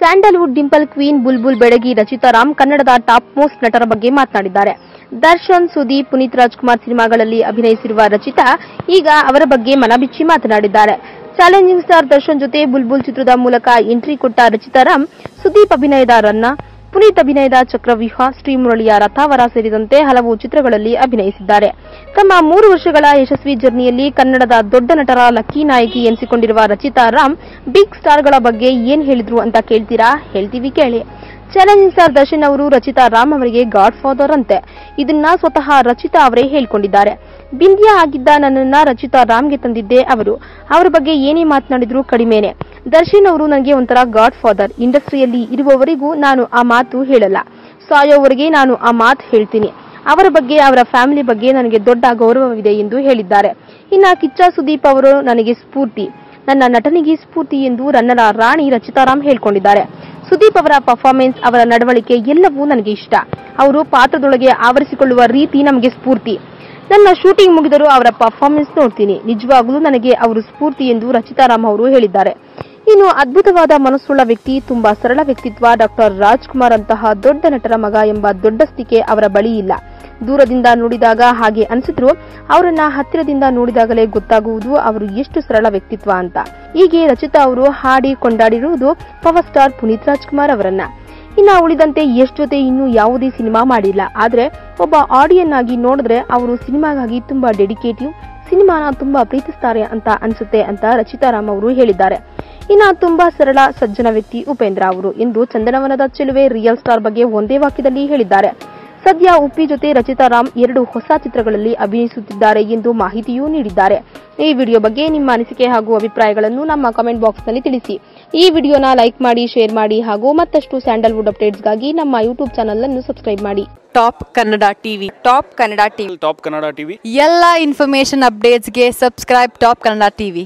Sandalwood dimple queen Bulbul ಬೆಡಗಿ ರಚಿತಾ ರಾಮ್ ಕನ್ನಡದ top most ನಟರ ಬಗ್ಗೆ ಮಾತನಾಡಿದ್ದಾರೆ. ದರ್ಶನ್, ಸುದೀಪ್, ಪುನೀತ್ ರಾಜ್ಕುಮಾರ್ ಸಿನಿಮಾಗಳಲ್ಲಿ ಅಭಿನಯಿಸಿರುವ ರಚಿತಾ ಈಗ ಅವರ ಬಗ್ಗೆ ಮನಬಿಚ್ಚಿ ಮಾತನಾಡಿದ್ದಾರೆ. ಚಾಲೆಂಜಿಂಗ್ ಸ್ಟಾರ್ ದರ್ಶನ್ ಜೊತೆ ಬುಲ್ಬುಲ್ ಚಿತ್ರದ ಮೂಲಕ ಎಂಟ್ರಿ ಕೊಟ್ಟ ರಚಿತಾ ರಾಮ್ ಸುದೀಪ್ ಅಭಿನಯದ ರನ್ನ, ಪುನೀತ್ ಅಭಿನಯದ ಚಕ್ರವ್ಯೂಹ, ಶ್ರೀಮುರಳಿಯ ರಥಾವರ ಸೇರಿದಂತೆ ಹಲವು ಚಿತ್ರಗಳಲ್ಲಿ ಅಭಿನಯಿಸಿದ್ದಾರೆ. ತಮ್ಮ 3 ವರ್ಷಗಳ ಯಶಸ್ವಿ ಜರ್ನಿಯಲ್ಲಿ ಕನ್ನಡದ ದೊಡ್ಡ ನಟರ ಲಕ್ಕಿ ನಾಯಕಿ ಎನಿಸಿಕೊಂಡಿರುವ ರಚಿತಾ ರಾಮ್ ಬಿಗ್ ಸ್ಟಾರ್ಗಳ ಬಗ್ಗೆ ಏನ್ ಹೇಳಿದ್ರು ಅಂತ ಕೇಳ್ತೀರಾ? ಹೇಳ್ತೀವಿ ಕೇಳಿ. ಚಾಲೆಂಜಿಂಗ್ ಸ್ಟಾರ್ ದರ್ಶನ್ ಅವರು ರಚಿತಾ ರಾಮ್ ಅವರಿಗೆ ಗಾಡ್ ಫಾದರ್ ಅಂತೆ. ಇದನ್ನ ಸ್ವತಃ ರಚಿತಾ ಅವರೇ ಹೇಳಿಕೊಂಡಿದ್ದಾರೆ. ಬಿಂದಿಯಾ ಆಗಿದ್ದ ನನ್ನನ್ನ ರಚಿತಾ ರಾಮ್ಗೆ ತಂದಿದ್ದೆ ಅವರು. ಅವರ ಬಗ್ಗೆ ಏನೇ ಮಾತನಾಡಿದ್ರು ಕಡಿಮೆನೆ. ದರ್ಶನ್ ಅವರು ನನಗೆ ಒಂಥರ ಗಾಡ್ ಫಾದರ್. ಇಂಡಸ್ಟ್ರಿಯಲ್ಲಿ ಇರುವವರೆಗೂ ನಾನು ಆ ಮಾತು ಹೇಳಲ್ಲ. ಸಾಯೋವರೆಗೆ ನಾನು ಆ ಮಾತು ಹೇಳ್ತೀನಿ. ಅವರ ಬಗ್ಗೆ, ಅವರ ಫ್ಯಾಮಿಲಿ ಬಗ್ಗೆ ನನಗೆ ದೊಡ್ಡ ಗೌರವವಿದೆ ಎಂದು ಹೇಳಿದ್ದಾರೆ. ಇನ್ನ ಕಿಚ್ಚ ಸುದೀಪ್ ಅವರು ನನಗೆ ಸ್ಫೂರ್ತಿ, ನನ್ನ ನಟನಿಗೆ ಸ್ಫೂರ್ತಿ ಎಂದು ರನ್ನರ ರಾಣಿ ರಚಿತಾ ರಾಮ್ ಹೇಳಿಕೊಂಡಿದ್ದಾರೆ. ಸುದೀಪ್ ಅವರ ಪರ್ಫಾರ್ಮೆನ್ಸ್, ಅವರ ನಡವಳಿಕೆ ಎಲ್ಲವೂ ನನಗೆ ಇಷ್ಟ. ಅವರು ಪಾತ್ರದೊಳಗೆ ಆವರಿಸಿಕೊಳ್ಳುವ ರೀತಿ ನಮಗೆ ಸ್ಫೂರ್ತಿ. ನನ್ನ ಶೂಟಿಂಗ್ ಮುಗಿದರೂ ಅವರ ಪರ್ಫಾರ್ಮೆನ್ಸ್ ನೋಡ್ತೀನಿ. ನಿಜವಾಗಲೂ ನನಗೆ ಅವರು ಸ್ಫೂರ್ತಿ ಎಂದು ರಚಿತಾ ರಾಮ್ ಅವರು ಹೇಳಿದ್ದಾರೆ. ಇನ್ನು ಅದ್ಭುತವಾದ ಮನಸ್ಸುಳ್ಳ ವ್ಯಕ್ತಿ, ತುಂಬಾ ಸರಳ ವ್ಯಕ್ತಿತ್ವ, ಡಾಕ್ಟರ್ ರಾಜ್ಕುಮಾರ್ ಅಂತಹ ದೊಡ್ಡ ನಟರ ಮಗ ಎಂಬ ದೊಡ್ಡಸ್ತಿಕೆ ಅವರ ಬಳಿ ಇಲ್ಲ. ದೂರದಿಂದ ನೋಡಿದಾಗ ಹಾಗೆ ಅನಿಸಿದ್ರು, ಅವರನ್ನ ಹತ್ತಿರದಿಂದ ನೋಡಿದಾಗಲೇ ಗೊತ್ತಾಗುವುದು ಅವರು ಎಷ್ಟು ಸರಳ ವ್ಯಕ್ತಿತ್ವ ಅಂತ. ಹೀಗೆ ರಚಿತಾ ಅವರು ಹಾಡಿ ಕೊಂಡಾಡಿರುವುದು ಪವರ್ ಸ್ಟಾರ್ ಪುನೀತ್ ರಾಜ್ಕುಮಾರ್ ಅವರನ್ನ. ಇನ್ನ ಉಳಿದಂತೆ ಯಶ್ ಜೊತೆ ಇನ್ನೂ ಯಾವುದೇ ಸಿನಿಮಾ ಮಾಡಿಲ್ಲ. ಆದ್ರೆ ಒಬ್ಬ ಆಡಿಯನ್ ಆಗಿ ನೋಡಿದ್ರೆ ಅವರು ಸಿನಿಮಾಗಾಗಿ ತುಂಬಾ ಡೆಡಿಕೇಟಿವ್, ಸಿನಿಮಾನ ತುಂಬಾ ಪ್ರೀತಿಸ್ತಾರೆ ಅಂತ ಅನ್ಸುತ್ತೆ ಅಂತ ರಚಿತಾ ರಾಮ್ ಅವರು ಹೇಳಿದ್ದಾರೆ. ಇನ್ನ ತುಂಬಾ ಸರಳ ಸಜ್ಜನ ವ್ಯಕ್ತಿ ಉಪೇಂದ್ರ ಅವರು ಎಂದು ಚಂದನವನದ ಚೆಲುವೆ ರಿಯಲ್ ಸ್ಟಾರ್ ಬಗ್ಗೆ ಒಂದೇ ವಾಕ್ಯದಲ್ಲಿ ಹೇಳಿದ್ದಾರೆ. ಸದ್ಯ ಉಪ್ಪಿ ಜೊತೆ ರಚಿತಾ ರಾಮ್ 2 ಹೊಸ ಚಿತ್ರಗಳಲ್ಲಿ ಅಭಿನಯಿಸುತ್ತಿದ್ದಾರೆ ಎಂದು ಮಾಹಿತಿಯೂ ನೀಡಿದ್ದಾರೆ. ಈ ವಿಡಿಯೋ ಬಗ್ಗೆ ನಿಮ್ಮ ಅನಿಸಿಕೆ ಹಾಗೂ ಅಭಿಪ್ರಾಯಗಳನ್ನು ನಮ್ಮ ಕಮೆಂಟ್ ಬಾಕ್ಸ್ನಲ್ಲಿ ತಿಳಿಸಿ. ಈ ವಿಡಿಯೋನ ಲೈಕ್ ಮಾಡಿ, ಶೇರ್ ಮಾಡಿ ಹಾಗೂ ಮತ್ತಷ್ಟು ಸ್ಯಾಂಡಲ್ವುಡ್ ಅಪ್ಡೇಟ್ಸ್ಗಾಗಿ ನಮ್ಮ ಯೂಟ್ಯೂಬ್ ಚಾನೆಲ್ ಅನ್ನು ಸಬ್ಸ್ಕ್ರೈಬ್ ಮಾಡಿ. Top Kannada TV, top Kannada TV, top Kannada TV ಎಲ್ಲ ಇನ್ಫಾರ್ಮೇಶನ್ ಅಪ್ಡೇಟ್ಸ್ಗೆ ಸಬ್ಸ್ಕ್ರೈಬ್ ಟಾಪ್ ಕನ್ನಡ ಟಿವಿ.